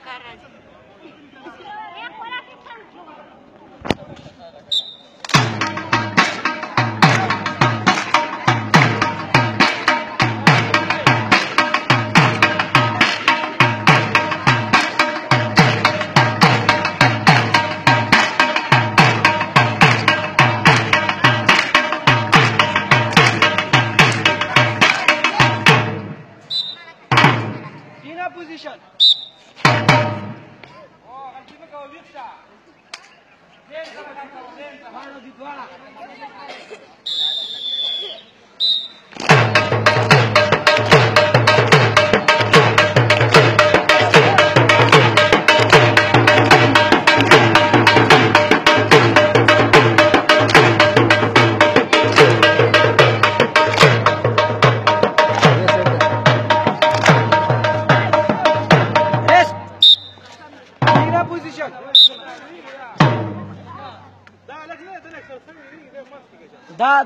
کار راځي. Position. Oh, continua com a vista. Dentro, mano de bola.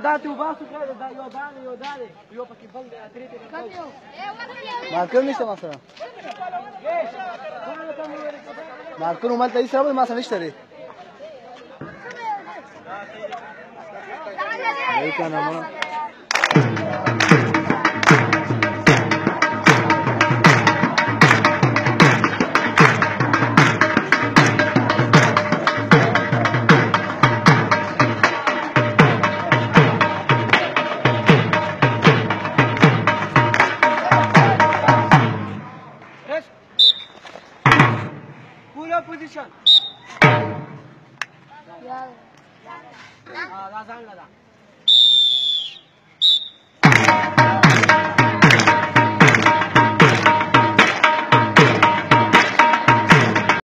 دا ته وباسو کړه دا یو دانه یو پکې بل دی اترې ته مارکر نشته ما سره مارکر مال ته سره ما سره نشته دی ای کنه ما position. Yeah.